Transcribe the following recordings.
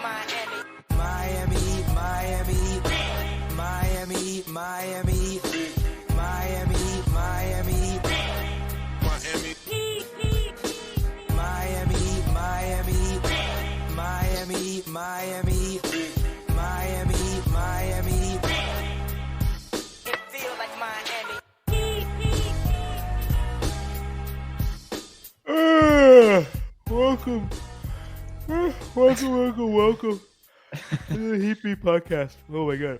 Miami, Miami, Miami, Miami, Miami, Miami, Miami, Miami, Miami, Miami, Miami, Miami. It feels like Miami. Welcome to the Heat Beat Podcast. Oh my god.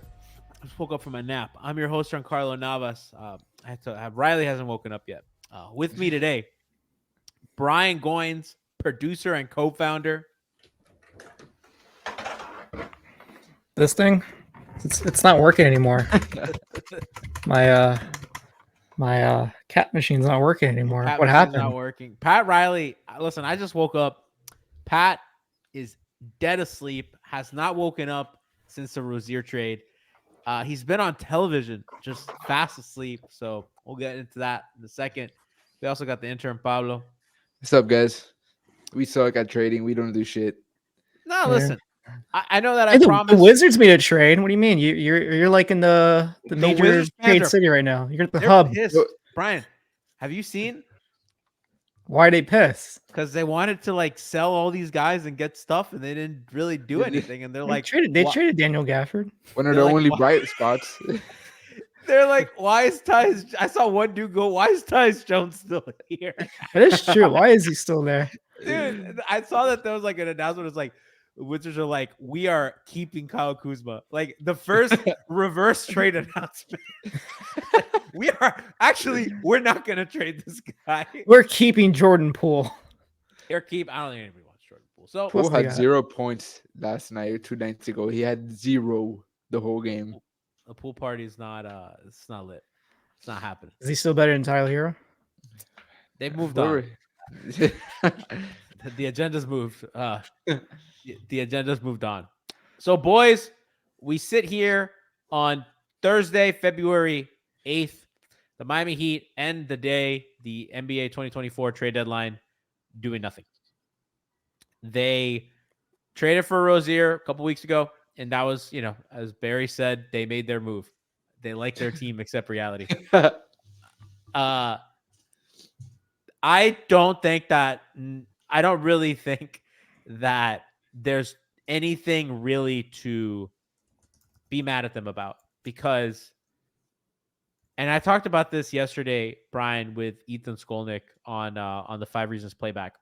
I just woke up from a nap. I'm your host, Giancarlo Navas. I have to have Riley hasn't woken up yet. With me today, Brian Goins, producer and co-founder. This thing, it's not working anymore. My cat machine's not working anymore. Pat What machine's happened? Not working. Pat Riley, listen, I just woke up. Pat is dead asleep, has not woken up since the Rozier trade. He's been on television, just fast asleep. So we'll get into that in a second. We also got the intern, Pablo. What's up, guys? We suck at trading. We don't do shit. No, Yeah. listen. I know that Hey, I the promised. Wizards made a trade. What do you mean? You're like in the major Wizards fans trade are- city right now. You're at the They're hub. pissed. Yo- Brian, have you seen? Why are they pissed? Because they wanted to like sell all these guys and get stuff, and they didn't really do anything. And they're They like, traded "Why-" traded Daniel Gafford. One of They're the like, only "Why-" bright spots. They're like, why is Tyus? I saw one dude go, why is Tyus Jones still here? That is true. Why is he still there? Dude, I saw that there was like an announcement. It's like, the Wizards are like, we are keeping Kyle Kuzma. Like the first reverse trade announcement. We're not going to trade this guy. We're keeping Jordan Poole. I don't think anybody wants Jordan Poole. So Plus Poole they had got- 0 points last night or 2 nights ago. He had 0 the whole game. the pool party is not, it's not lit. It's not happening. Is he still better than Tyler Hero? They've moved on. The agenda's moved. The agenda's moved on. So, boys, we sit here on Thursday, February 8th. The Miami Heat end the day, the NBA 2024 trade deadline, doing nothing. They traded for Rozier a couple weeks ago, and that was, as Barry said, they made their move. They like their team, except reality. I don't really think that there's anything really to be mad at them about, because, and I talked about this yesterday, Brian, with Ethan Skolnick on the 5 Reasons Playback.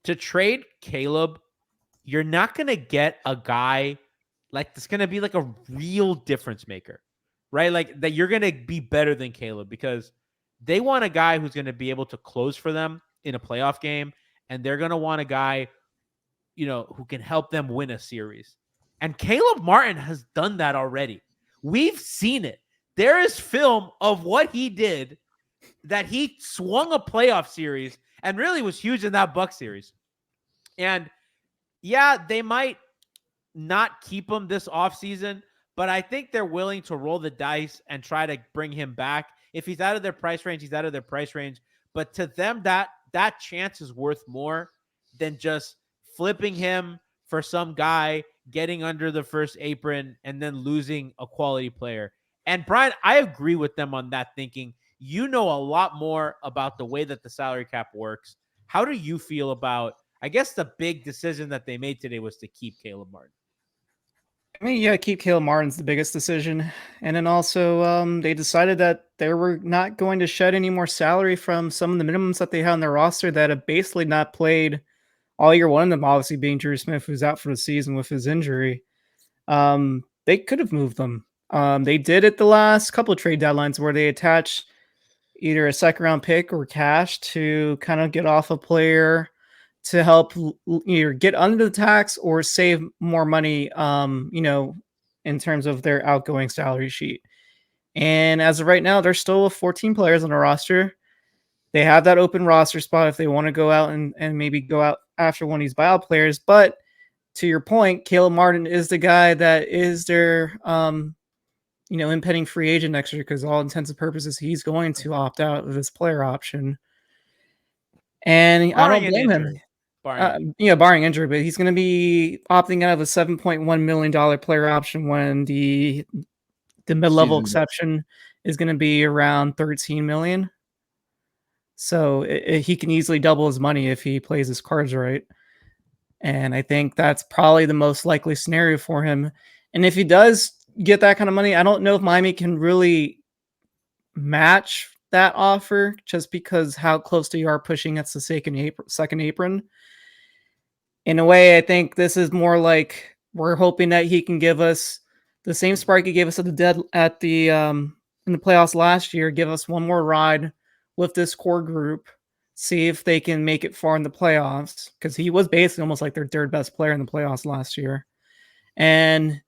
To trade Caleb, you're not going to get a guy like that's going to be like a real difference maker, right? Like that you're going to be better than Caleb, because they want a guy who's going to be able to close for them in a playoff game, and they're going to want a guy, who can help them win a series. And Caleb Martin has done that already. We've seen it. There is film of what he did, that he swung a playoff series and really was huge in that Bucks series. And yeah, they might not keep him this offseason, but I think they're willing to roll the dice and try to bring him back. If he's out of their price range, he's out of their price range. But to them, that chance is worth more than just flipping him for some guy, getting under the first apron, and then losing a quality player. And Brian, I agree with them on that thinking. You know a lot more about the way that the salary cap works. How do you feel about, I guess the big decision that they made today was to keep Caleb Martin? I mean, yeah, keep Caleb Martin's the biggest decision. And then also they decided that they were not going to shed any more salary from some of the minimums that they had on their roster that have basically not played all year. One of them obviously being Drew Smith, who's out for the season with his injury. They could have moved them. They did it the last couple of trade deadlines where they attached either a second round pick or cash to kind of get off a player to help either get under the tax or save more money, in terms of their outgoing salary sheet. And as of right now, there's still 14 players on the roster. They have that open roster spot if they want to go out and maybe go out after one of these buyout players. But to your point, Caleb Martin is the guy that is their, impending free agent next year, because all intents and purposes, he's going to opt out of his player option. And I don't blame him. Barring injury, but he's going to be opting out of a $7.1 million player option when the mid-level Season. exception is going to be around 13 million. So he can easily double his money if he plays his cards right. And I think that's probably the most likely scenario for him. And if he does get that kind of money, I don't know if Miami can really match that offer just because how close they are pushing at the second apron. In a way, I think this is more like we're hoping that he can give us the same spark he gave us at the in the playoffs last year. Give us one more ride with this core group, see if they can make it far in the playoffs, because he was basically almost like their third best player in the playoffs last year. And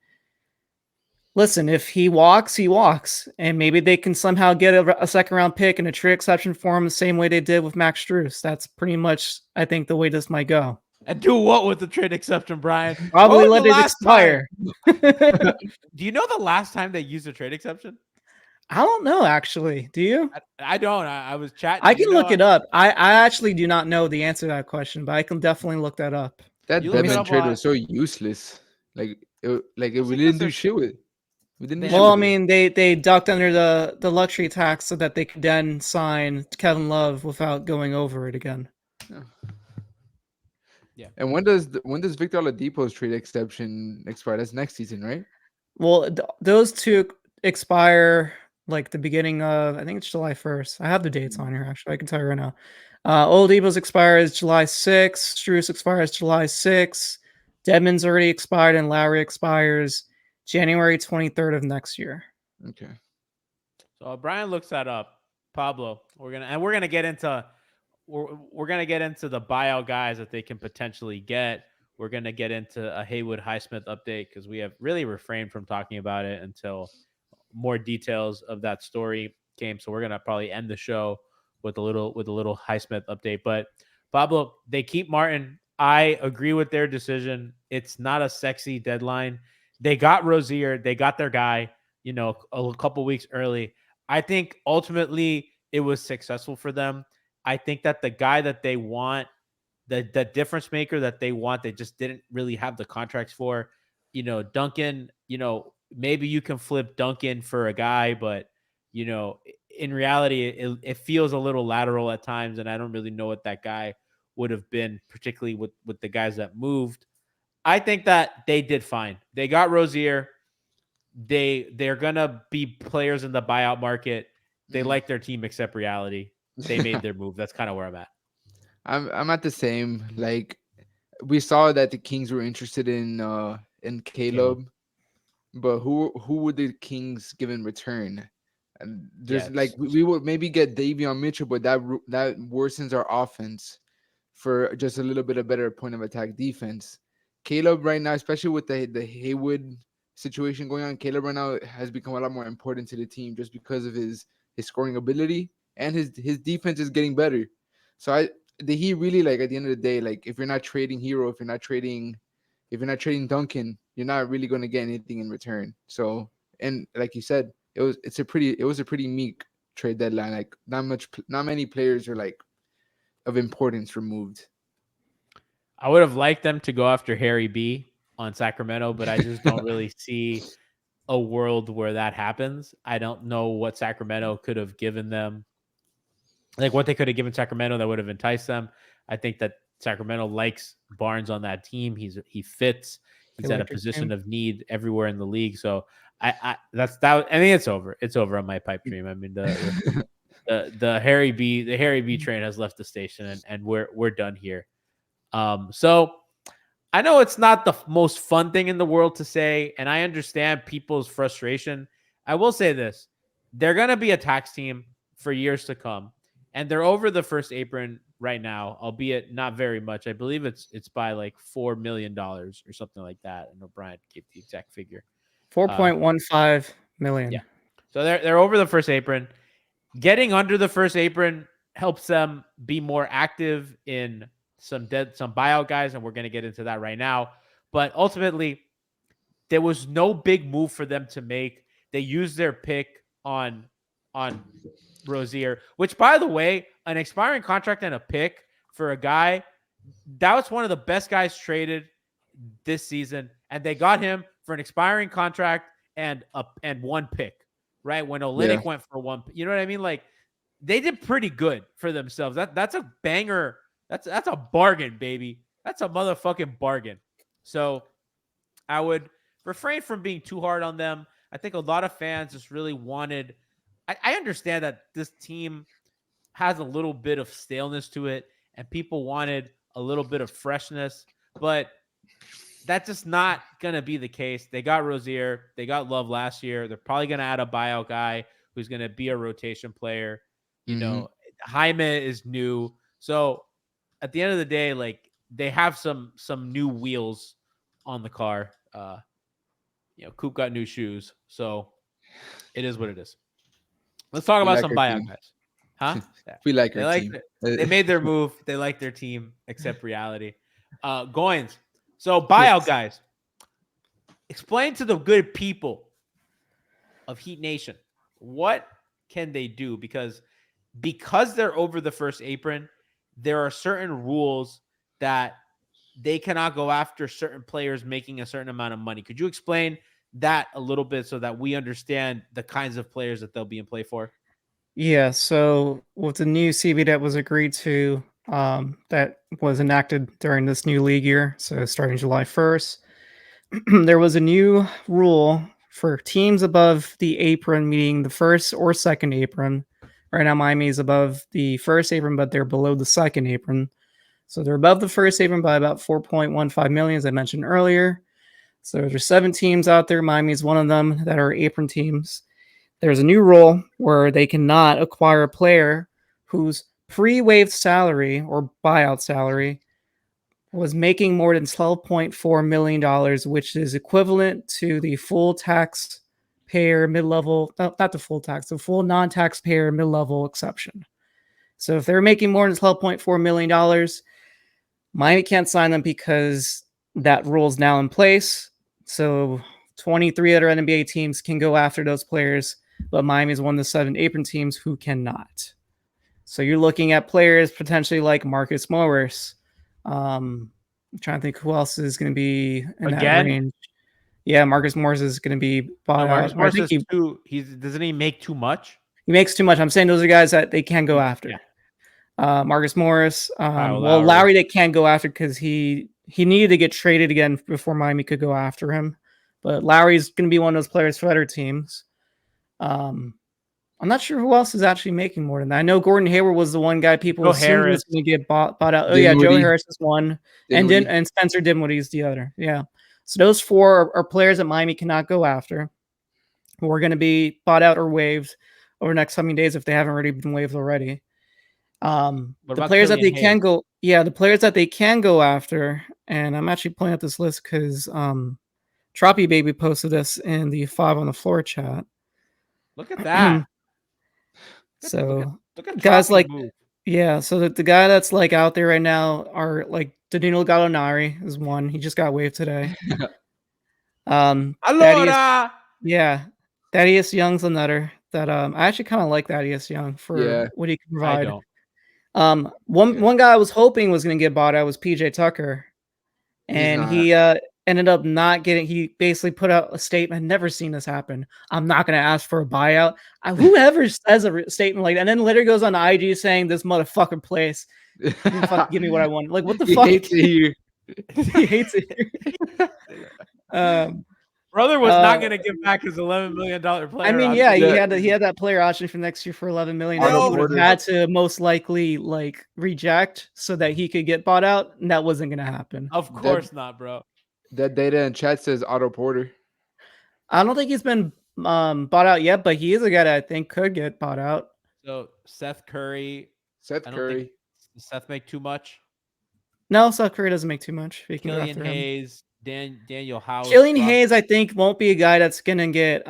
listen, if he walks, he walks, and maybe they can somehow get a second round pick and a trade exception for him the same way they did with Max Strus. That's pretty much, I think, the way this might go. And do what with the trade exception, Brian? Probably When was let the it last expire. time- Do you know the last time they used a trade exception? I don't know, actually. Do you? I don't. I was chatting. I can look it up. I actually do not know the answer to that question, but I can definitely look that up. That You look it Devin up trade on- was so useless. Like it we didn't do because shit with it. We didn't do shit Well, I with it. mean, they ducked under the luxury tax so that they could then sign Kevin Love without going over it again. And when does Victor Oladipo's trade exception expire? That's next season, right? Well, those two expire like the beginning of, I think it's July 1st. I have the dates on here, actually. I can tell you right now. Oladipo's expires July 6th. Strus expires July 6th. Dedmon's already expired, and Lowry expires January 23rd of next year. Okay. So Brian looks that up. Pablo, we're gonna get into the buyout guys that they can potentially get. We're gonna get into a Haywood Highsmith update because we have really refrained from talking about it until more details of that story came. So we're gonna probably end the show with a little Highsmith update. But Pablo, they keep Martin. I agree with their decision. It's not a sexy deadline. They got Rozier. They got their guy, a couple weeks early. I think ultimately it was successful for them. I think that the guy that they want, the difference maker that they want, they just didn't really have the contracts for. Duncan, maybe you can flip Duncan for a guy, but, in reality, it feels a little lateral at times, and I don't really know what that guy would have been, particularly with the guys that moved. I think that they did fine. They got Rozier. They're gonna be players in the buyout market. They like their team, except reality. They made their move. That's kind of where I'm at. I'm at the same. Like we saw that the Kings were interested in Caleb, but who would the Kings give in return? And there's we would maybe get Davion Mitchell, but that worsens our offense for just a little bit of better point of attack defense. Caleb right now, especially with the Haywood situation going on, Caleb right now has become a lot more important to the team just because of his scoring ability, and his defense is getting better. So he really, like, at the end of the day, like, if you're not trading Hero, if you're not trading Duncan, you're not really going to get anything in return. So, and like you said, it was a pretty meek trade deadline. Like not many players are like of importance removed. I would have liked them to go after Harry B on Sacramento, but I just don't really see a world where that happens. I don't know what Sacramento could have given them, like what they could have given Sacramento that would have enticed them. I think that Sacramento likes Barnes on that team. He fits. He's at a position of need everywhere in the league. So I think it's over. It's over on my pipe dream. I mean, the Harry B train has left the station, and we're done here. So I know it's not the most fun thing in the world to say, and I understand people's frustration. I will say this: they're going to be a tax team for years to come, and they're over the first apron right now, albeit not very much. I believe it's by like $4 million or something like that. I know Brian gave the exact figure. 4.15 million. Yeah. So they're over the first apron. Getting under the first apron helps them be more active in some buyout guys, and we're going to get into that right now. But ultimately, there was no big move for them to make. They used their pick on Rozier, which, by the way, an expiring contract and a pick for a guy that was one of the best guys traded this season, and they got him for an expiring contract and one pick, right? When Yeah. Olynyk went for one, you know what I mean? Like they did pretty good for themselves. That's a banger. That's a bargain, baby. That's a motherfucking bargain. So I would refrain from being too hard on them. I think a lot of fans just really wanted. I understand that this team has a little bit of staleness to it, and people wanted a little bit of freshness, but that's just not going to be the case. They got Rozier. They got Love last year. They're probably going to add a buyout guy who's going to be a rotation player. You know, Jaime is new. So at the end of the day, like they have some new wheels on the car. Coop got new shoes. So it is what it is. Let's talk We about like some our buyout team. guys. Huh? Yeah. We like They our like team. they made their move. They like their team, except reality. Goins. So buyout Yes. guys. Explain to the good people of Heat Nation what can they do because they're over the first apron, there are certain rules that they cannot go after certain players making a certain amount of money. Could you explain that a little bit so that we understand the kinds of players that they'll be in play for? Yeah, so with the new CB that was agreed to, that was enacted during this new league year, so starting July 1st, there was a new rule for teams above the apron, meaning the first or second apron. Right now, Miami is above the first apron, but they're below the second apron. So they're above the first apron by about 4.15 million, as I mentioned earlier. So there's 7 teams out there. Miami is one of them that are apron teams. There's a new rule where they cannot acquire a player whose pre-waived salary or buyout salary was making more than $12.4 million, which is equivalent to the full taxpayer mid-level, not the full tax, the full non-taxpayer mid-level exception. So if they're making more than $12.4 million, Miami can't sign them because that rule is now in place. So 23 other NBA teams can go after those players, but Miami is one of the 7 apron teams who cannot. So you're looking at players potentially like Marcus Morris. I'm trying to think who else is going to be in that Again? range. Yeah, Marcus Morris is going to be bought Marcus out. Morris I think is too. Doesn't he make too much? he makes too much. I'm saying those are guys that they can go after. Yeah. Marcus Morris. Kyle Well, Lowry. Lowry they can't go after because he needed to get traded again before Miami could go after him. But Lowry's going to be one of those players for other teams. I'm not sure who else is actually making more than that. I know Gordon Hayward was the one guy people Joe assumed was Harris. going to get bought out. Oh yeah, Joe Dinwiddie. Harris is one, and Dinwiddie. Spencer Dinwiddie's the other. Yeah, so those 4 are players that Miami cannot go after, who are going to be bought out or waived over the next coming days if they haven't already been waived already. What The about players that they Killian can Hayes? go, yeah, the players that they can go after, and I'm actually pulling up this list because Troppy Baby posted this in the 5 on the floor chat. Look at that. So look at guys Troppy like move. yeah, so the guy that's like out there right now are like Danilo Gallinari is one. He just got waived today. Thaddeus, Allora. yeah, Thaddeus Young's another that I actually kind of like Thaddeus Young for what he can I provide. don't. One guy I was hoping was going to get bought out was PJ Tucker, and he ended up not getting. He basically put out a statement. Never seen this happen. I'm not going to ask for a buyout. Whoever says a statement like that, and then later goes on IG saying this motherfucker plays. Fucking give me what I want. Like what the fuck? Hates it here. He hates it. Brother was not going to give back his $11 million player. I mean, yeah, he had that player option for next year for $11 million that he would have had to most likely like reject so that he could get bought out, and that wasn't going to happen. Of course not, bro. That data in chat says Otto Porter. I don't think he's been bought out yet, but he is a guy that I think could get bought out. So Seth Curry. Seth Curry. Does Seth make too much? No, Seth Curry doesn't make too much. Killian Hayes, Daniel House. Killian Hayes, I think, won't be a guy that's gonna get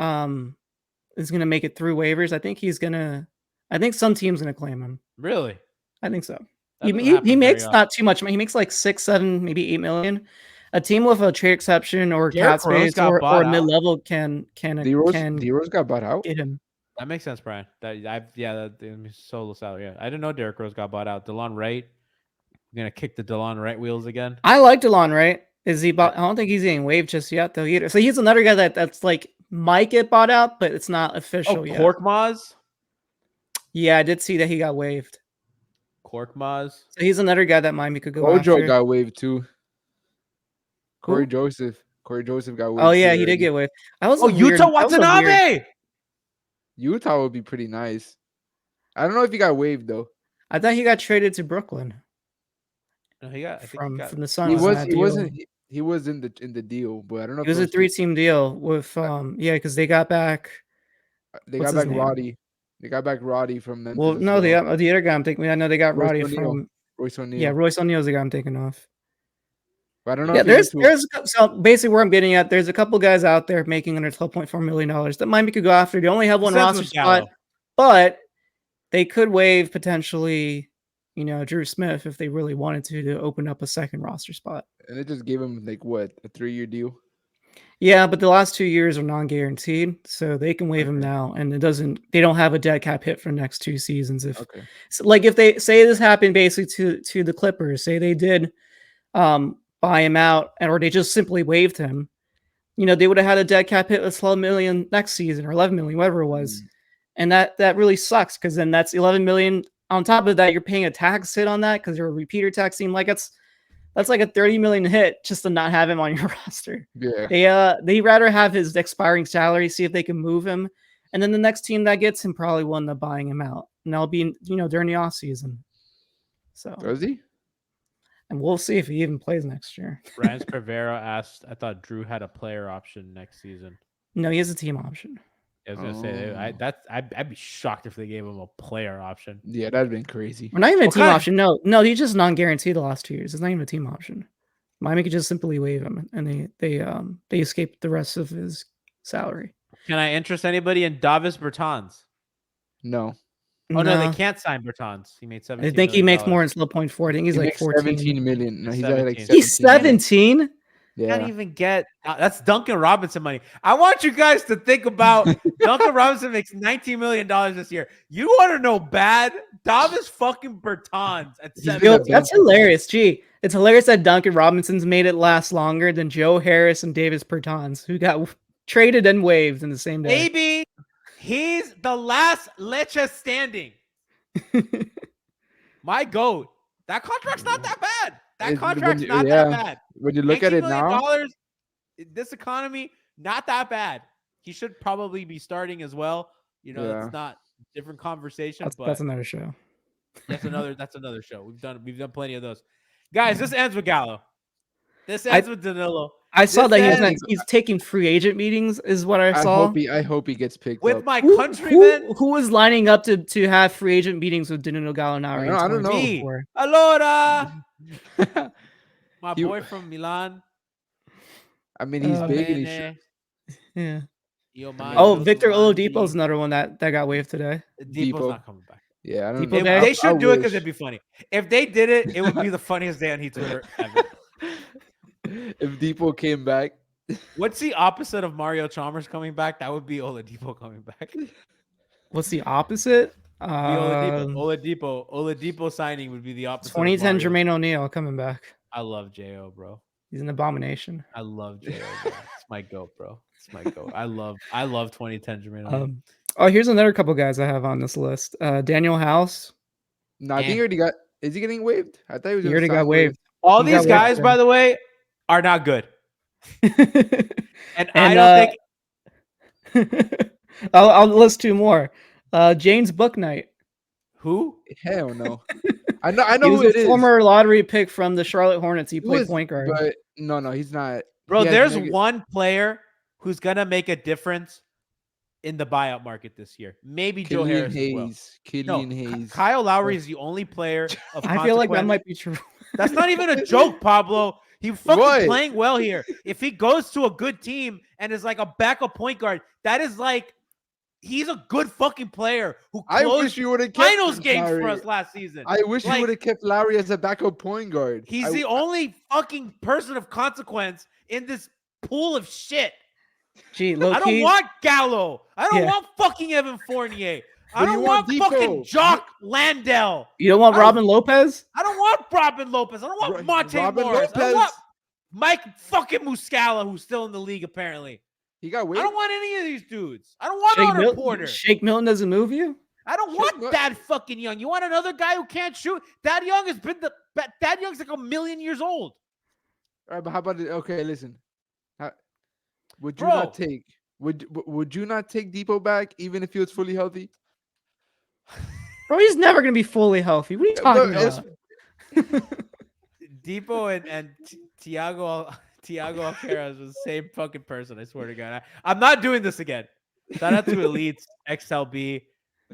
is gonna make it through waivers. I think some team's gonna claim him. Really? I think so. That He makes not too much. He makes like 6, 7, maybe 8 million. A team with a trade exception or cap space or a mid level can D-Rose got bought out. Get him. That makes sense, Brian. That solo salary. Yeah, I didn't know Derrick Rose got bought out. DeLon Wright. You're gonna kick the DeLon right wheels again. I like DeLon Wright. Is he bought? I don't think he's getting waived just yet though either. So he's another guy that's like might get bought out, but it's not official yet. Korkmaz. Yeah, I did see that he got waived. Korkmaz. So he's another guy that Miami could go Ojo after. got waived too. Corey Who? Joseph. Corey Joseph got waived. Oh yeah, too he did already. get waived. That was Oh, a weird, Yuta that was a weird- Watanabe. Utah would be pretty nice. I don't know if he got waived though. I thought he got traded to Brooklyn No, he got. I think from he got. the Suns. He in was. that He deal. wasn't. He was in the deal, but I don't know. It was a 3-team deal with yeah, because they got back. They what's got his back name? Roddy. They got back Roddy from Memphis. Well, as no, the other guy I'm thinking. I know they got Royce Roddy O'Neal. from. Royce O'Neal. Yeah, Royce O'Neal's the guy I'm thinking of. But I don't know. Yeah, if he went to so basically where I'm getting at, there's a couple guys out there making under $12.4 million that Miami could go after. They only have one Same roster with spot, Gallo. but they could waive potentially, Drew Smith if they really wanted to open up a second roster spot. and it just gave him like what, a 3-year deal. Yeah, but the last 2 years are non-guaranteed, so they can waive him Okay. now, and they don't have a dead cap hit for the next 2 seasons. Okay. If they say this happened basically to the Clippers, say they did buy him out, or they just simply waived him, they would have had a dead cap hit of 12 million next season or 11 million, whatever it was, and that really sucks because then that's 11 million. On top of that, you're paying a tax hit on that because you're a repeater tax team. Like that's like a 30 million hit just to not have him on your roster. Yeah. They rather have his expiring salary, see if they can move him, and then the next team that gets him probably will end up buying him out, and that'll be during the off season. So Does he? and we'll see if he even plays next year. Ryan Spervero asked, I thought Drew had a player option next season. No, he has a team option. I was gonna say I'd be shocked if they gave him a player option. Yeah, that'd been crazy. Or not even a What team kind? option. No, he's just non-guaranteed the last 2 years. It's not even a team option. Miami could just simply waive him, and they escape the rest of his salary. Can I interest anybody in Davis Bertans? No. Oh no, they can't sign Bertans. He made 17. I think he makes more than 12.4. I think he's He like makes 14. 17 million. No, he's at like 17. He's 17. Yeah. Can't even get that's Duncan Robinson money. I want you guys to think about Duncan Robinson makes $19 million this year. You want to know bad? Davis fucking Bertans at He's 17. Yo, been that's hilarious. Gee, it's hilarious that Duncan Robinson's made it last longer than Joe Harris and Davis Bertans, who got traded and waived in the same day. Maybe he's the last Leche standing. My goat. That contract's not that bad. That contract's not that bad. When you look at it $19 now, million in this economy, not that bad. He should probably be starting as well. Yeah. It's not different conversation, but That's another show. that's another show. We've done plenty of those. Guys, this ends with Gallo. This ends with Danilo. I saw This that ends he's taking free agent meetings, is what I saw. I hope he gets picked with up. my countrymen. Who was lining up to have free agent meetings with Danilo Gallinari? I don't know. Me. Allora. My You- boy from Milan. I mean, he's big and he's Bene. Yeah. Io Oh, mando Victor domani. Oladipo's another one that got waived today. Depot's Depot. not coming back. yeah. I don't Depot know. Day? They should do it because wish. it'd be funny. If they did it, it would be the funniest day on Heat Twitter ever. If Depot came back, What's the opposite of Mario Chalmers coming back? That would be Oladipo coming back. What's the opposite? Be Oladipo signing would be the opposite. of 2010 Mario. Jermaine O'Neal coming back. I love Jo, bro. He's an abomination. I love Jo. Bro. It's my goat, bro. It's my goat. I love 2010 Jermaine O'Neal. Oh, here's another couple guys I have on this list. Daniel House. no, I think he already got. Is he getting waived? I thought he was. He gonna already sign got waived. All he got these waived guys, today. by the way, are not good. And I And don't think I'll list two more. James Bouknight. who. Hell no. I know He who was it a is. former lottery pick from the Charlotte Hornets. He Who played is- point guard. But no, he's not. Bro, He has there's neg- one player who's gonna make a difference in the buyout market this year. Maybe Joe Killian Harris as well. Hayes. Killian No, Hayes. Kyle Lowry is the only player of I feel like that consequence. might be true. That's not even a joke, Pablo. He's fucking What? playing well here. If he goes to a good team and is like a backup point guard, that is like he's a good fucking player who I closed wish you would have kept finals games for Lowry. us last season. I wish Like, you would have kept Lowry as a backup point guard. He's I- the only fucking person of consequence in this pool of shit. Gee, low I don't key, want Gallo. I don't Yeah. want fucking Evan Fournier. I But don't you want want fucking Depot. Jock Landell. you don't want I don't- Robin Lopez? I don't want Robin Lopez. I don't want Monte Robin Morris. I don't want Lopez. Mike fucking Muscala, who's still in the league apparently. He got I waived. don't want any of these dudes. I don't want Shake, Honor Porter. Shake Milton doesn't move you? I don't want Thad fucking Young. You want another guy who can't shoot? Thad Young has been Thad Young's like 1,000,000 years old. All right, but how about it? Okay, listen. Would you Bro. not take? Would you not take Depot back even if he was fully healthy? Bro, he's never gonna be fully healthy. What are you talking about? Depot and Tiago Alcaraz was the same fucking person. I swear to God. I'm not doing this again. Shout out to Elites, XLB,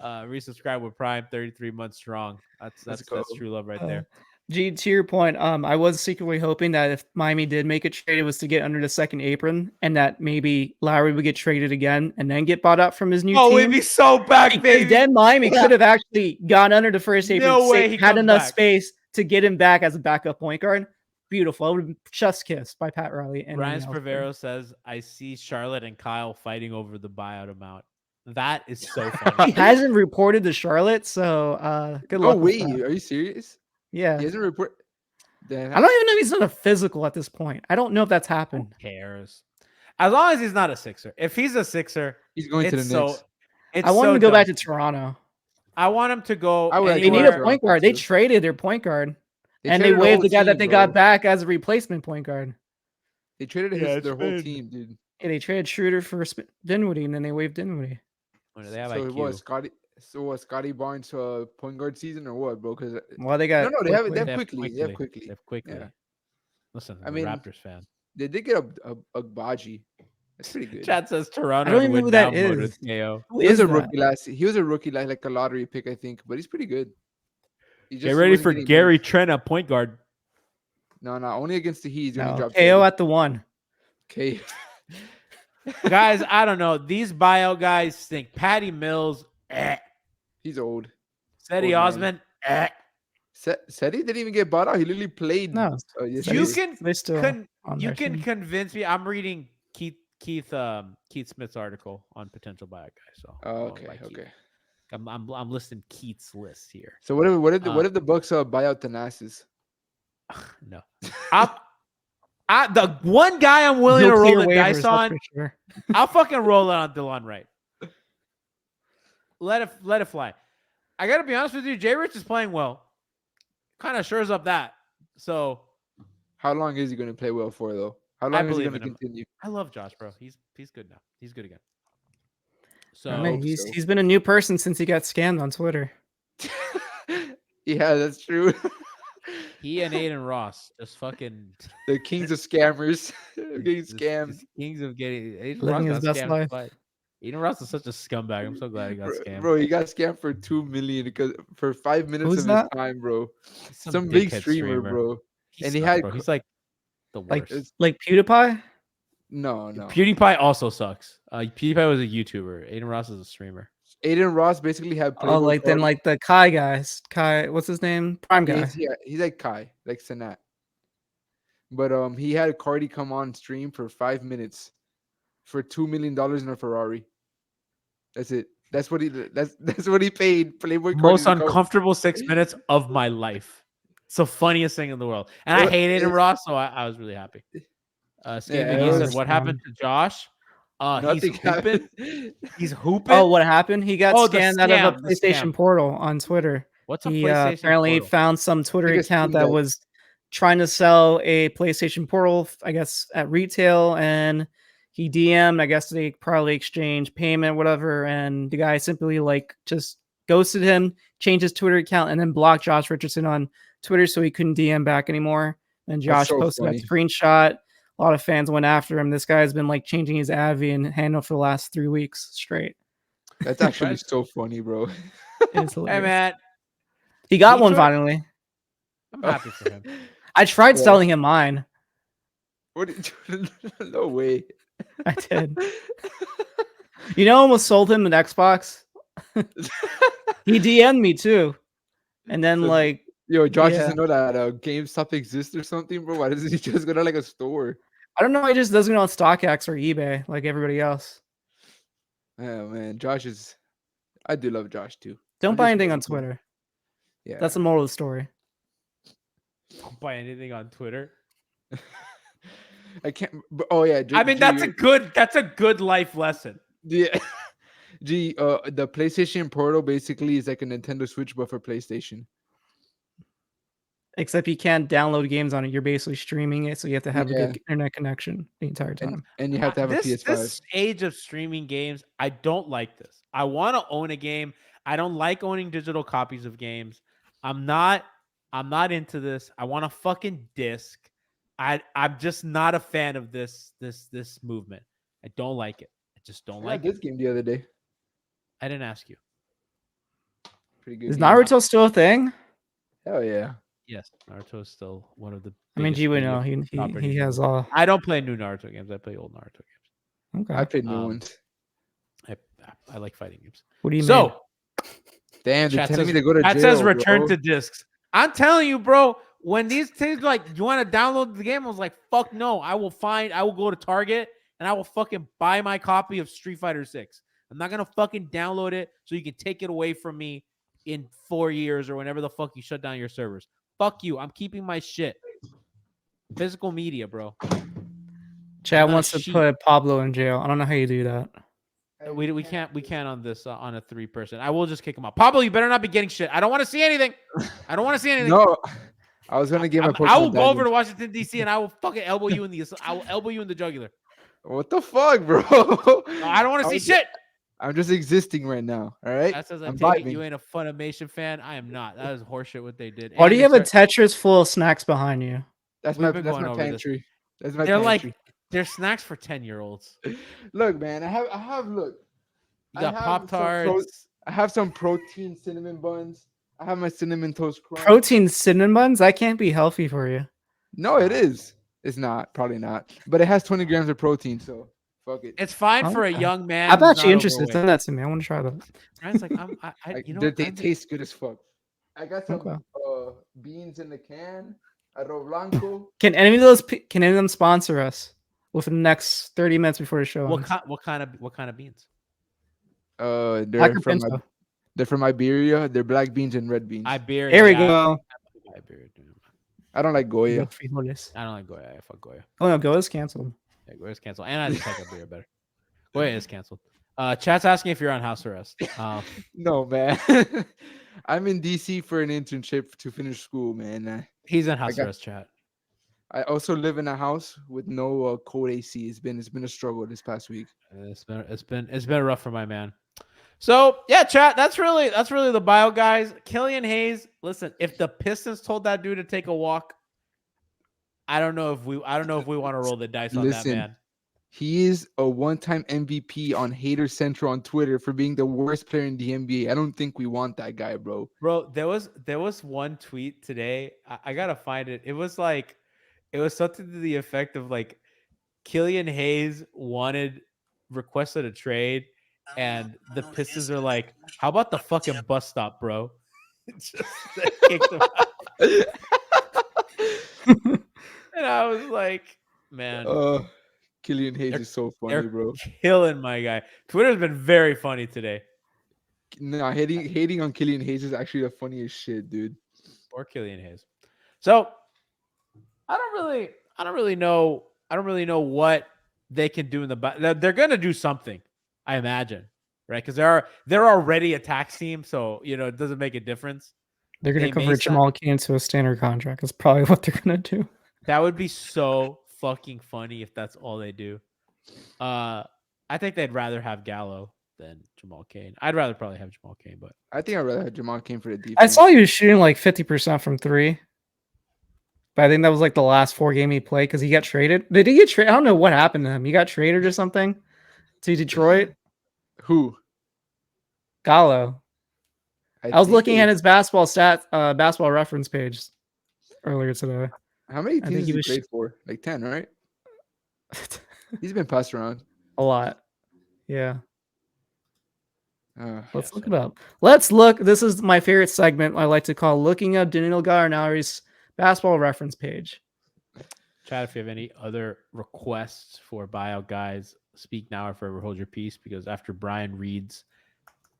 resubscribe with Prime, 33 months strong. That's true love right there. G, to your point, I was secretly hoping that if Miami did make a trade, it was to get under the second apron, and that maybe Lowry would get traded again and then get bought out from his new team. Oh, it'd be so back, baby. Because then Miami could have actually gone under the first apron. No way he had comes enough back. space to get him back as a backup point guard. Beautiful. It would have been chef's kiss by Pat Riley. And Ryan Spravero says, I see Charlotte and Kyle fighting over the buyout amount. That is so funny. He hasn't reported to Charlotte, so good luck. Oh wait, are you serious? Yeah. He hasn't reported. I don't even know if he's done a physical at this point. I don't know if that's happened. Who cares? As long as he's not a Sixer. If he's a Sixer, He's going to the Knicks. I want him to go back to Toronto. I want him to go. They need a point guard. They traded their point guard. And they waived the guy that they got back as a replacement point guard. They traded their whole team, dude. Yeah, they traded Schroeder for Dinwiddie, and then they waived Dinwiddie. They have so IQ. what, Scotty Barnes point guard season or what, bro? Because they got they have quickly. They have quickly. Yeah. Listen, I mean, Raptors fan. They did get a Baji. That's pretty good. Chat says Toronto. I don't even know who that is. He was a rookie He was a rookie, like a lottery pick, I think, but he's pretty good. Get ready for Gary Trent at point guard. No, only against the Heat. He's gonna drop KO at the 1. Okay. Guys, I don't know. These buyout guys stink. Patty Mills, He's old. Cedi Osman, Cedi didn't even get bought out. He literally played. No, you can convince me. I'm reading Keith Smith's article on potential buyout guys. So okay. I'm listing Keith's list here. So what if the Bucks buy out Thanasis? No. The one guy I'm willing to roll the dice on, sure. I'll fucking roll it on DeLon Wright. Let it fly. I gotta be honest with you, Jay Rich is playing well. Kind of shores up that. So how long is he gonna play well for though? How long is he gonna continue? I love Josh, bro. He's good now. He's good again. So I mean, he's been a new person since he got scammed on Twitter. Yeah, that's true. He and Aiden Ross just fucking the kings of scammers. Getting scammed. Kings of getting living his best life. Aiden Ross is such a scumbag. I'm so glad he got scammed. Bro, he got scammed for $2 million because for 5 minutes of his time, bro. Some big streamer, bro. He's like the worst. Like PewDiePie? No. PewDiePie also sucks. PewDiePie was a YouTuber. Aiden Ross is a streamer. Aiden Ross basically had the Kai guys. Kai, what's his name? Prime guy. Yeah, he's like Kai, like Sanat. But he had Cardi come on stream for 5 minutes for $2 million in a Ferrari. That's it. That's what he paid Playboy Cardi. Most uncomfortable 6 minutes of my life. It's the funniest thing in the world. And I hate Aiden Ross, so I was really happy. He said, what happened to Josh? He's hooping. He's hooping. Oh, what happened? He got scammed out of a PlayStation portal on Twitter. What's a PlayStation PlayStation apparently portal? Found some Twitter account that was trying to sell a PlayStation portal, I guess, at retail, and he DM'd. I guess they probably exchanged payment, whatever, and the guy simply just ghosted him, changed his Twitter account, and then blocked Josh Richardson on Twitter so he couldn't DM back anymore. And Josh posted that screenshot. A lot of fans went after him. This guy's been changing his AV and handle for the last 3 weeks straight. That's actually so funny, bro. It's hilarious. Hey, man. He got one finally. I'm happy for him. I tried selling him mine. What? No way. I did. I almost sold him an Xbox. He DM'd me too. And then Josh doesn't know that GameStop exists or something, bro. Why doesn't he just go to a store? I don't know. He just doesn't go on StockX or eBay like everybody else. Oh man, I do love Josh too. Don't buy anything on Twitter. Yeah, that's the moral of the story. Don't buy anything on Twitter. I can't. Oh yeah. I mean, that's a good life lesson. Yeah. Gee, the PlayStation Portal basically is like a Nintendo Switch, but for PlayStation. Except you can't download games on it. You're basically streaming it, so you have to have a Yeah. good internet connection the entire time. And you have to have a PS5. This age of streaming games, I don't like this. I want to own a game. I don't like owning digital copies of games. I'm not into this. I want a fucking disc. I'm just not a fan of this movement. I don't like it. I just don't I like got this it. game the other day. I didn't ask you. Pretty good. Is game. Naruto still a thing? Hell yeah. Yes, Naruto is still one of the. I mean, G would know. He has all. I don't play new Naruto games. I play old Naruto games. Okay. I played new ones. I like fighting games. What do you mean? So, Damn, they're chat telling says, me to go to jail. Chat says return bro. to discs. I'm telling you, bro. When these things like you want to download the game, I was like, fuck no. I will go to Target and I will fucking buy my copy of Street Fighter 6. I'm not gonna fucking download it so you can take it away from me in 4 years or whenever the fuck you shut down your servers. Fuck you. I'm keeping my shit. Physical media, bro. Chad not wants a to sheep. put Pablo in jail. I don't know how you do that. We can't on this on a 3-person. I will just kick him out. Pablo, you better not be getting shit. I don't want to see anything. I don't want to see anything. No, I was gonna give my. I will Pokemon go over to Diamond. Washington D.C. and I will fucking elbow you in the. I will elbow you in the jugular. What the fuck, bro? No, I don't want to see was- shit. I'm just existing right now. All right. That says I I'm take it vibing. you ain't a Funimation fan. I am not. That is horseshit what they did. Why And do you they have a start- Tetris full of snacks behind you? That's We've my been that's going my over this. pantry. That's my They're pantry. they're snacks for 10-year-olds. Look, man. I have look. You got I have Pop some pro- Tarts. I have some protein cinnamon buns. I have my cinnamon toast crunch. Protein cinnamon buns? That can't be healthy for you. No, it is. It's not. Probably not. But it has 20 grams of protein, so fuck it. It's fine for a Okay. young man. I'm who's actually not interested. overweight. Send that to me. I want to try that. Ryan's like, you know, they Ryan's- taste good as fuck. I got some Okay. beans in the can. Arroz blanco. Can any of them sponsor us within the next 30 minutes before the show? what ends? what kind of beans? They're Black or from pinto? they're from Iberia. They're black beans and red beans. Iberia. There we yeah, go. Iberia, dude. I don't like Goya. Los frijoles. I don't like Goya. I fuck Goya. Oh no, Go is canceled. Yeah, Goya's canceled. And I just like Iberia better. Goya is canceled. Chat's asking if you're on house arrest. No, man. I'm in DC for an internship to finish school, man. He's in house got- arrest, chat. I also live in a house with no cold AC. It's been a struggle this past week. It's been rough for my man. So yeah, chat. That's really the bio guys. Killian Hayes. Listen, if the Pistons told that dude to take a walk, I don't know if we want to roll the dice on that Listen, man. He is a one-time MVP on Hater Central on Twitter for being the worst player in the NBA. I don't think we want that guy, bro. Bro, there was one tweet today. I gotta find it. It was something to the effect of like Killian Hayes requested a trade, and the Pistons are like, "How about the fucking bus stop, bro?" Just kicked him out. And I was like, "Man, Killian Hayes is so funny, they're bro. killing my guy." Twitter's been very funny today. No, hating on Killian Hayes is actually the funniest shit, dude. Or Killian Hayes. So I don't really know what they can do in the they're gonna do something, I imagine, right? Because they're already a tax team, so it doesn't make a difference. They're going They to may convert sign- Jamal Kane to a standard contract. That's probably what they're going to do. That would be so fucking funny if that's all they do. I think they'd rather have Gallo than Jamal Kane. I'd rather probably have Jamal Kane, but I think I'd rather have Jamal Kane for the defense. I saw he was shooting like 50% from three. But I think that was like the last 4 game he played because he got traded. Did he get traded? I don't know what happened to him. He got traded or something to Detroit. Who? Gallo. I was think looking they- at his basketball reference page earlier today. How many I think teams he he was played for? Like 10, right? He's been passed around. A lot. Yeah. Uh, Let's look it up. Let's look. This is my favorite segment I like to call looking up Danilo Gallinari's basketball reference page. Chad, if you have any other requests for buyout guys, speak now or forever hold your peace, because after Brian reads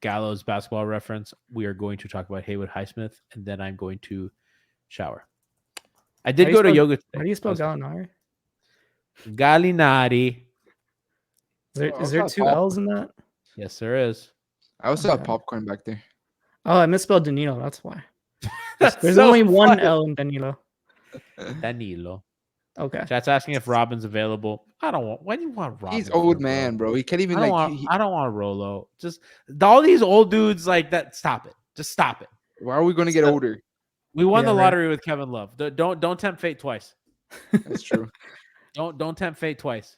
Gallo's basketball reference, we are going to talk about Haywood Highsmith, and then I'm going to shower. I did go to yoga today. How do you spell That was- Gallinari? Gallinari. Is there two L's in that? Yes, there is. I also have Okay. popcorn back there. Oh, I misspelled Danilo. That's why. That's There's so only one funny. L in Danilo. Danilo. Okay. Chat's asking if Robin's available. I don't want. When you want Robin? He's old for, man, bro. He can't even I don't like. want. I don't want Rolo. Just all these old dudes like that. Stop it. Just stop it. Why are we going to get So- older? We won Yeah, the right. lottery with Kevin Love. Don't tempt fate twice. That's true. Don't tempt fate twice.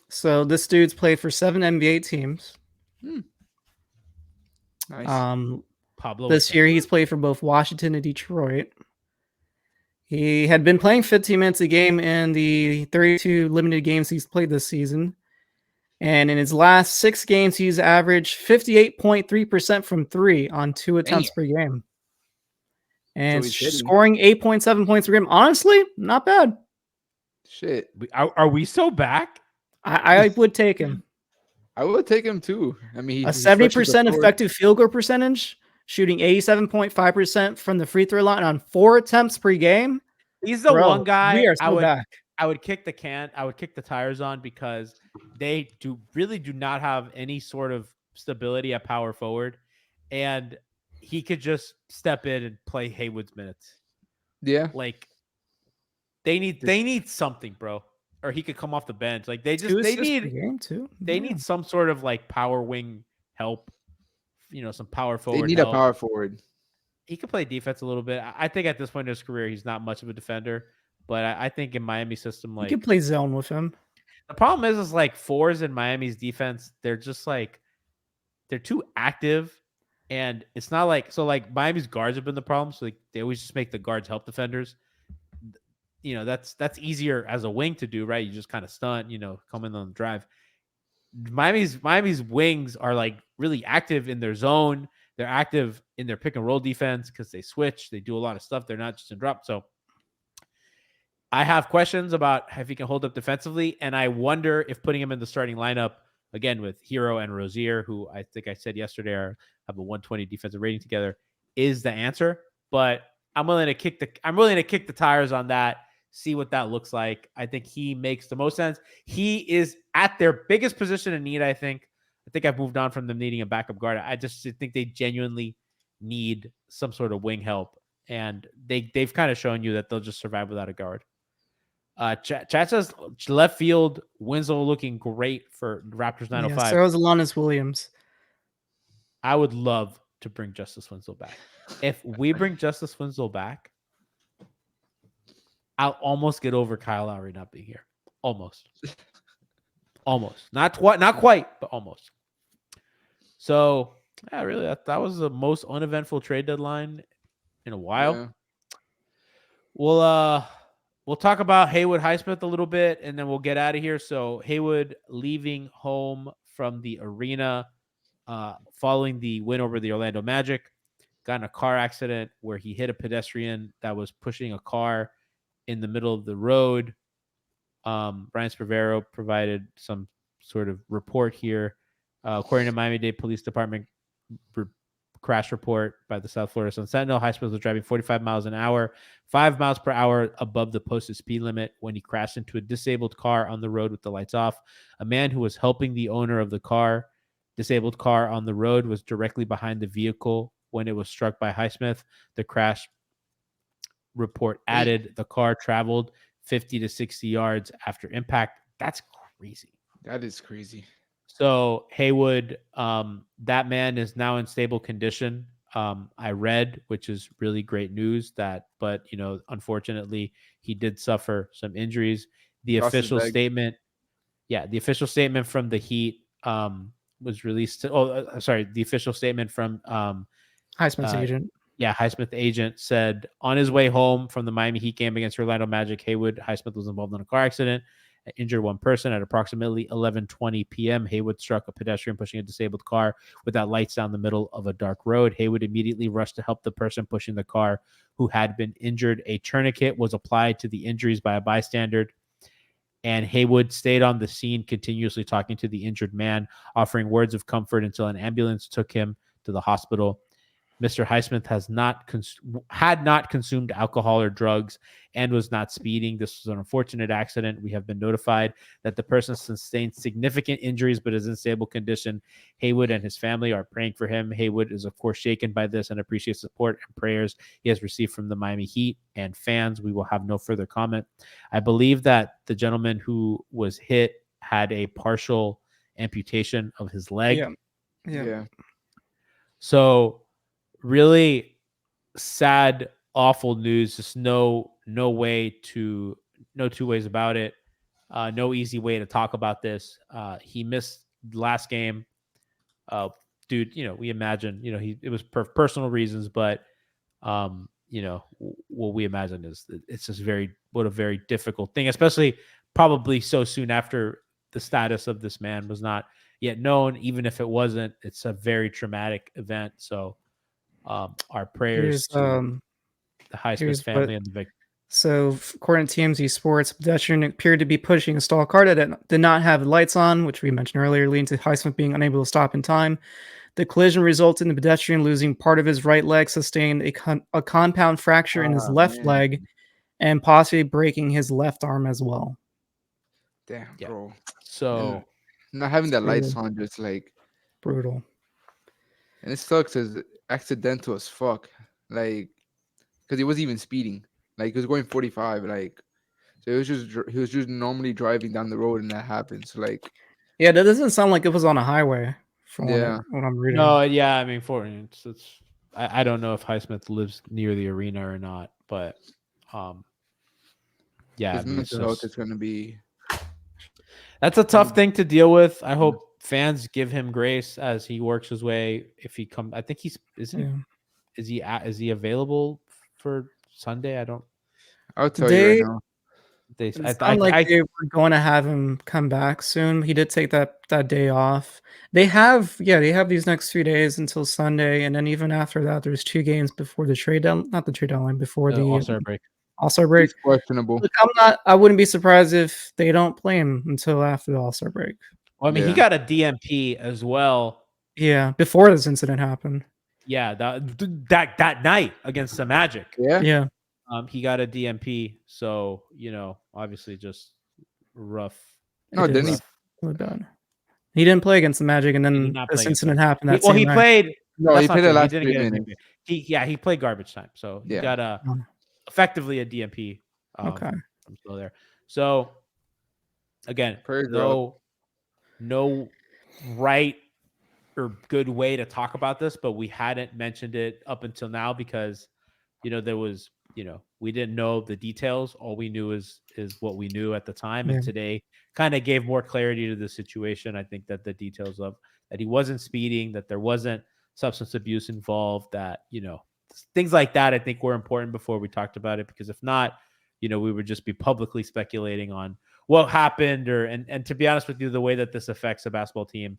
So this dude's played for 7 NBA teams. Nice. Pablo. This year he's played for both Washington and Detroit. He had been playing 15 minutes a game in the 32 limited games he's played this season. And in his last 6 games, he's averaged 58.3% from 3 on 2 attempts per game. And he's hitting. scoring 8.7 points per game. Honestly, not bad. Shit. Are we so back? I would take him. I would take him too. I mean, A 70% effective field goal percentage, shooting 87.5% from the free throw line on 4 attempts per game. He's the one guy We are so back. I would kick the can. I would kick the tires on because they really do not have any sort of stability at power forward, and he could just step in and play Haywood's minutes. Yeah. Like they need something, bro. Or he could come off the bench. Like they need game too. They need some sort of like power wing help. You know, some power forward. They need help. a power forward. He could play defense a little bit. I think at this point in his career, he's not much of a defender. But I think in Miami system, like you can play zone with him. the problem is like 4s in Miami's defense. They're just like they're too active, and it's not like like Miami's guards have been the problem. So like they always just make the guards help defenders. You know, that's easier as a wing to do, right? You just kind of stunt, come in on the drive. Miami's wings are like really active in their zone. They're active in their pick and roll defense because they switch. They do a lot of stuff. They're not just in drop. So I have questions about if he can hold up defensively, and I wonder if putting him in the starting lineup again with Hero and Rozier, who I think I said yesterday have a 120 defensive rating together, is the answer. But I'm willing to kick the tires on that. See what that looks like. I think he makes the most sense. He is at their biggest position in need, I think. I've moved on from them needing a backup guard. I just think they genuinely need some sort of wing help. And they've kind of shown you that they'll just survive without a guard. Chat says left field, Winslow looking great for Raptors 905. Yeah, so is Alanis Williams. I would love to bring Justice Winslow back. If we bring Justice Winslow back, I'll almost get over Kyle Lowry not being here. Almost. Not quite, but almost. So, yeah, really, that was the most uneventful trade deadline in a while. Yeah. We'll talk about Haywood Highsmith a little bit, and then we'll get out of here. So, Haywood leaving home from the arena following the win over the Orlando Magic, got in a car accident where he hit a pedestrian that was pushing a car in the middle of the road. Brian Spervero provided some sort of report here. According to Miami-Dade Police Department crash report by the South Florida Sun Sentinel, Highsmith was driving 45 miles an hour, 5 miles per hour above the posted speed limit when he crashed into a disabled car on the road with the lights off. A man who was helping the owner of the disabled car on the road was directly behind the vehicle when it was struck by Highsmith. The crash report added the car traveled 50 to 60 yards after impact. That's crazy. That is crazy. So Haywood, that man is now in stable condition. I read, which is really great news but unfortunately he did suffer some injuries. The official statement from the Heat was released. The official statement from Highsmith's agent. Yeah, Highsmith agent said on his way home from the Miami Heat game against Orlando Magic, Haywood Highsmith was involved in a car accident, injured one person. At approximately 11:20 p.m., Haywood struck a pedestrian pushing a disabled car without lights down the middle of a dark road. Haywood immediately rushed to help the person pushing the car who had been injured. A tourniquet was applied to the injuries by a bystander, and Haywood stayed on the scene, continuously talking to the injured man, offering words of comfort until an ambulance took him to the hospital. Mr. Highsmith had not consumed alcohol or drugs and was not speeding. This was an unfortunate accident. We have been notified that the person sustained significant injuries but is in stable condition. Haywood and his family are praying for him. Haywood is, of course, shaken by this and appreciates support and prayers he has received from the Miami Heat and fans. We will have no further comment. I believe that the gentleman who was hit had a partial amputation of his leg. Yeah. So really sad, awful news. Just no two ways about it. No easy way to talk about this. He missed the last game. Dude, we imagine, it was for personal reasons, but what we imagine is it's just what a very difficult thing, especially probably so soon after the status of this man was not yet known. Even if it wasn't, it's a very traumatic event. So our prayers to the Highsmith family and the victim. So, according to TMZ Sports, pedestrian appeared to be pushing a stall car that did not have lights on, which we mentioned earlier, leading to Highsmith being unable to stop in time. The collision resulted in the pedestrian losing part of his right leg, sustained a compound fracture in his left leg, and possibly breaking his left arm as well. Damn, bro. So, not having the lights on, just like brutal. And it sucks as accidental as fuck. Like, because he wasn't even speeding. Like, he was going 45. Like, so he was just normally driving down the road, and that happened. So, like, yeah, that doesn't sound like it was on a highway. From what I'm reading. No, yeah, I mean, I don't know if Highsmith lives near the arena or not, but yeah, his mental health is going to be. That's a tough thing to deal with. I hope fans give him grace as he works his way. If he comes, I think is he available for Sunday? I'll tell you right now. They were going to have him come back soon. He did take that day off. They have these next 2 days until Sunday, and then even after that, there's 2 games before the trade down, not the trade deadline, before the All-Star break. All-Star break. It's questionable. Look, I wouldn't be surprised if they don't play him until after the All-Star break. Well, I mean, he got a DMP as well. Yeah, before this incident happened. Yeah, that night against the Magic. Yeah. He got a DMP, so obviously just rough. No, didn't he? He didn't play against the Magic, and then this incident happened. He played. No, he played the last 3 minutes. He played garbage time, so he got effectively a DMP. Okay, I'm still there. So again, no right or good way to talk about this, but we hadn't mentioned it up until now because there was. We didn't know the details. All we knew is what we knew at the time. And today kind of gave more clarity to the situation. I think that the details of that he wasn't speeding, that there wasn't substance abuse involved, that, things like that, I think were important before we talked about it, because if not, we would just be publicly speculating on what happened and to be honest with you, the way that this affects a basketball team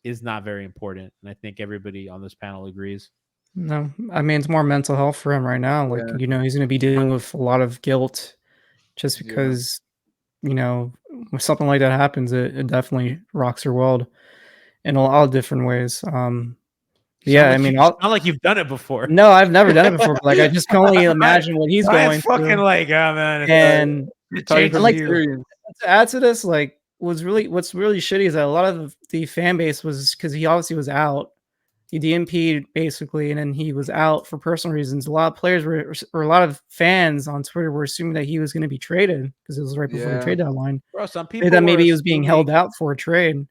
is not very important. And I think everybody on this panel agrees. No, I mean, it's more mental health for him right now. Like, he's going to be dealing with a lot of guilt just because, when something like that happens, it definitely rocks your world in a lot of different ways. I mean, not like you've done it before. No, I've never done it before. Like, I just can only imagine what he's going through. Fucking like, oh man. And to add to this, like, what's really shitty is that a lot of the fan base was because he obviously was out. He DMP'd basically, and then he was out for personal reasons. A lot of players or a lot of fans on Twitter were assuming that he was going to be traded because it was right before the trade deadline. Bro, some people that maybe he was being held out for a trade.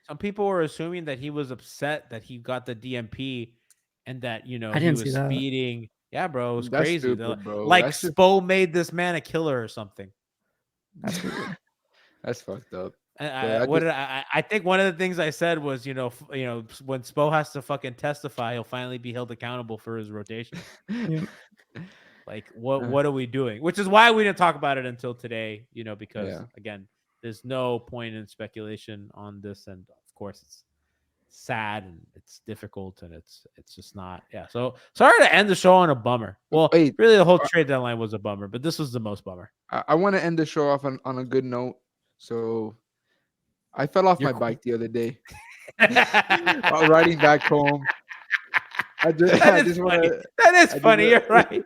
Some people were assuming that he was upset that he got the DMP and that he was speeding. Yeah, bro, it was crazy. Stupid, bro. Like Spo made this man a killer or something. That's weird. That's fucked up. I think one of the things I said was, when Spo has to fucking testify, he'll finally be held accountable for his rotation. Like, what are we doing? Which is why we didn't talk about it until today, because again, there's no point in speculation on this, and of course, it's sad and it's difficult and it's just not. Yeah. So sorry to end the show on a bummer. Well, really, the whole trade deadline was a bummer, but this was the most bummer. I want to end the show off on a good note. So I fell off my bike the other day while riding back home. I just, That I is just funny. want to. That is I just funny. wanna- You're right.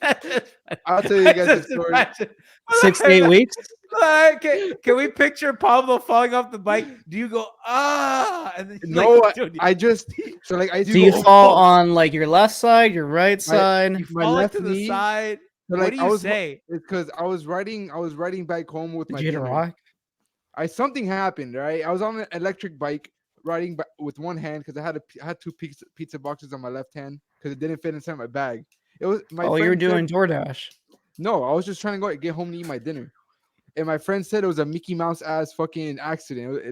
That is funny. I'll tell you I guys a just story. imagine- 6 to 8 weeks. Can we picture Pablo falling off the bike? Do you go and then No, dude, I just so like I Do you go, fall "Oh, on like your left side, your right side? you my fall left to the knee. side? So, What like do I you was say? because I was riding back home with Did my you hit a dinner. rock? Something happened, right? I was on an electric bike riding with one hand because I had two pizza boxes on my left hand because it didn't fit inside my bag. It was my Oh, you were friend doing said, DoorDash. no, I was just trying to get home to eat my dinner. And my friend said it was a Mickey Mouse ass fucking accident.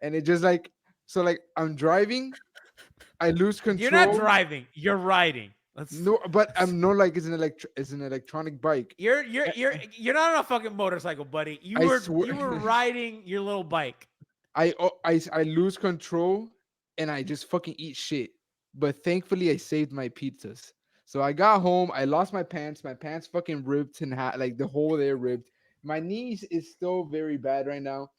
And it just like so like I'm driving, I lose control. You're not driving. You're riding. No, but I'm no like it's an electronic bike. You're not on a fucking motorcycle, buddy. You I were swear- riding your little bike. I lose control and I just fucking eat shit. But thankfully I saved my pizzas. So I got home, I lost my pants. My pants fucking ripped in half, like the hole there ripped. My knees is still very bad right now.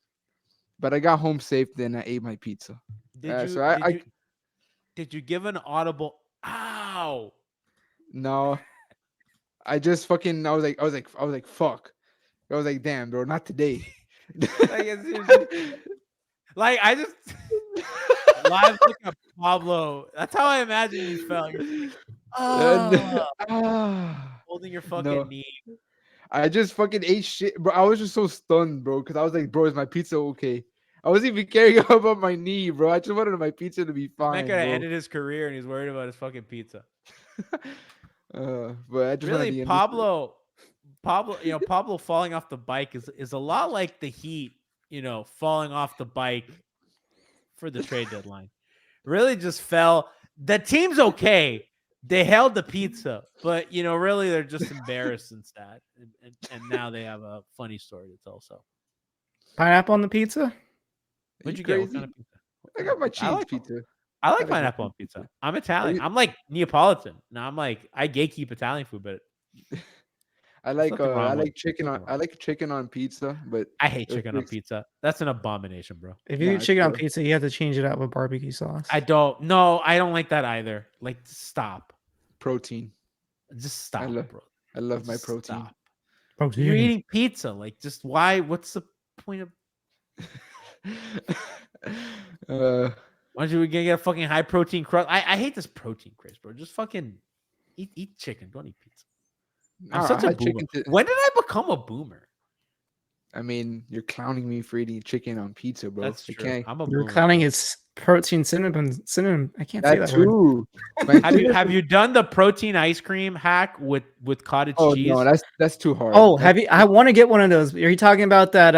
But I got home safe, then I ate my pizza. Did you give an audible ow? No, I just fucking I was like fuck. I was like, damn, bro, not today. Like I just live look at Pablo. That's how I imagine you felt. You're like, holding your fucking No. knee. I just fucking ate shit, bro. I was just so stunned, bro, because I was like, bro, is my pizza okay? I wasn't even caring about my knee, bro. I just wanted my pizza to be That fine, could have bro. ended his career, and he's worried about his fucking pizza. But I just wanted Really, to end Pablo, Pablo falling off the bike is a lot like the Heat, falling off the bike for the trade deadline. Really just fell. The team's okay. They held the pizza, but really they're just embarrassed and sad. And now they have a funny story to tell. So, Pineapple on the pizza? what'd you crazy? get? What kind of pizza? I got my cheese pizza. I like like pineapple on my pizza. I'm Italian. you- I'm like Neapolitan. Now I'm like I gatekeep Italian food, but I like nothing wrong I with- like chicken on nothing wrong. chicken on pizza, but I hate It was chicken on pretty- pizza. That's an abomination, bro. If you Nah, eat it's chicken on good. pizza, you have to change it out with barbecue sauce. I don't like that either. Like stop. protein. Just stop, love- bro. I love my Just protein. stop. Protein. You're eating pizza. Like just why? What's the point of uh, why don't you get a fucking high protein crust? I hate this protein craze, bro. Just fucking eat chicken. Don't eat pizza. I'm I such a had boomer. chicken to- When did I become a boomer? I mean, you're clowning me for eating chicken on pizza, bro. That's I true. can't. I'm a You're boomer. counting its protein synonym. I can't say That that word. too. My Have you chicken- have you done the protein ice cream hack with cottage Oh cheese? no, that's too hard. Oh, That's- have you? I want to get one of those. Are you talking about that?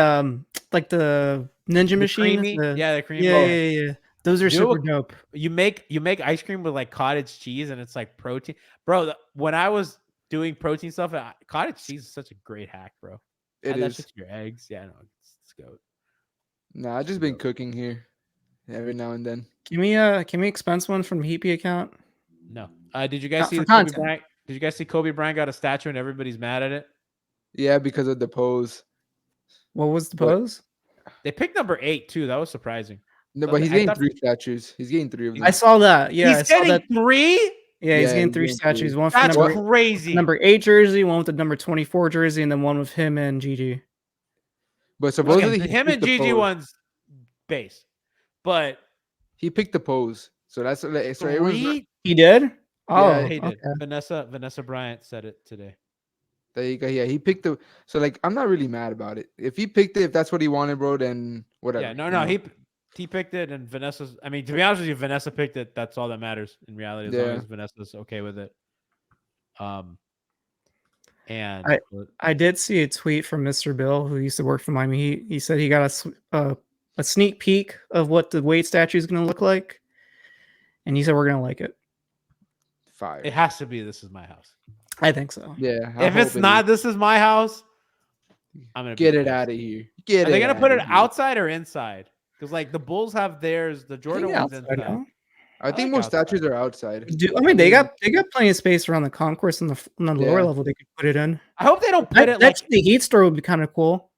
Like the Ninja The machine? creamy? The- Yeah, the creamy. yeah, one. yeah. Those are You know super what- dope. You make ice cream with like cottage cheese and it's like protein, bro. When I was doing protein stuff, cottage cheese is such a great hack, bro. it Add that is. shit to your eggs. Yeah, no, it's goat. Nah, I've just been cooking here every now and then. Can we expense one from Heapy account? No, did you guys see For the Kobe content. Bryant? Did you guys see Kobe Bryant got a statue and everybody's mad at it? Yeah, because of the pose. What was the But- pose? They picked number 8 too. That was surprising. No, So but he's I getting thought- 3 statues. He's getting 3 of them. I saw that. Yeah, I he's saw getting that. 3. Yeah, he's Yeah, getting he's 3 getting statues. 3. One for That's number crazy. number 8 jersey, one with the number 24 jersey, and then one with him and Gigi. But Okay, supposedly the he him picked and the Gigi pose. one's base, but He picked the pose. So that's so everyone's 3. He did. Oh, Yeah, He did. okay. Vanessa Bryant said it today. there you go. Yeah, he picked the. So like, I'm not really mad about it. If he picked it, if that's what he wanted, bro, then whatever. Yeah, no, you no, know? he picked it, and Vanessa's. I mean, to be honest with you, Vanessa picked it. That's all that matters in reality, as long Yeah. as Vanessa's okay with it. And I did see a tweet from Mr. Bill, who used to work for Miami. He said he got a sneak peek of what the Wade statue is going to look like, and he said we're going to like it. Fire. it has to be. This is my house. I think so. Yeah. I If hope it's it not, is. this is my house. I'm gonna Get be it pissed. out of here. Get Are they gonna put it outta here. outside or inside? Because like the Bulls have theirs, the I think Jordan one's outside, inside. no? I think like most outside. statues are outside. I mean, they got plenty of space around the concourse on the lower Yeah. level. They could put it in. I hope they don't put it like. The Heat store would be kind of cool.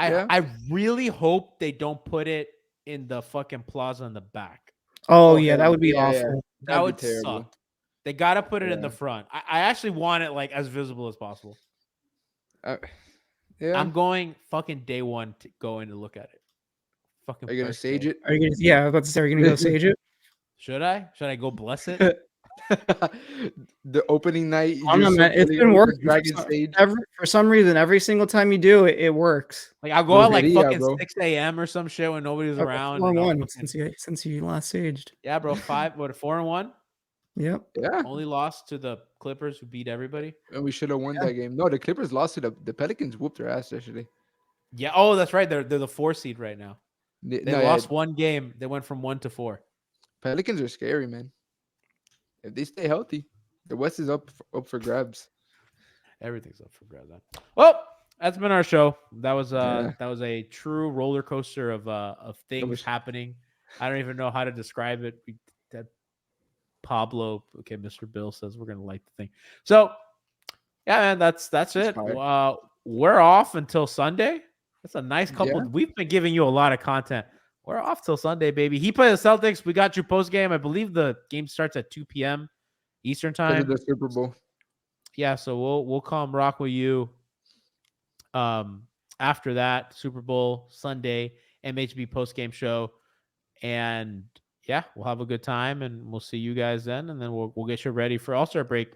Yeah. I really hope they don't put it in the fucking plaza in the back. Oh, Oh, yeah, hell that would be yeah, awful. That That'd would be terrible. suck. They got to put it in the Yeah. front. I actually want it like as visible as possible. Yeah. I'm going fucking day one to go in to look at it. Fucking Are you gonna first stage day. it? Are you gonna? Yeah, I was about to say, are you gonna go sage it? Should I? Should I go bless it? The opening night. I don't know, man. It's been working. Dragon stage. For some reason, every single time you do it, it works. Like I'll go out like Brujeria, fucking bro. 6 a.m. or some shit when nobody's around. 4-1 since you last saged. Yeah, bro. 4-1. Yep. Yeah. Only lost to the Clippers who beat everybody. And we should have won that game. No, the Clippers lost to the Pelicans. Whooped their ass yesterday. Yeah. Oh, that's right. They're the 4 seed right now. They lost one game. They went from 1 to 4. Pelicans are scary, man. If they stay healthy, the West is up for grabs. Everything's up for grabs. Well, that's been our show. That was Yeah. that was a true roller coaster of things was- happening. I don't even know how to describe it. That Pablo, okay, Mr. Bill says we're gonna like the thing. So yeah, man, that's it. fire. We're off until Sunday. That's a nice couple. Yeah. We've been giving you a lot of content. We're off till Sunday, baby. He played the Celtics. We got you post game. I believe the game starts at 2 p.m. Eastern Because time. of the Super Bowl. Yeah, so we'll come rock with you. After that, Super Bowl Sunday, MHB post game show, and yeah, we'll have a good time, and we'll see you guys then, and then we'll get you ready for All-Star break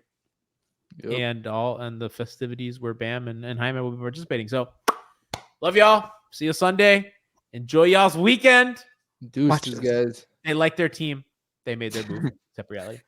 Yep. and the festivities where Bam and Jaime will be participating. So, love y'all. See you Sunday. Enjoy y'all's weekend. Deuces, guys. They like their team. They made their move. Except reality.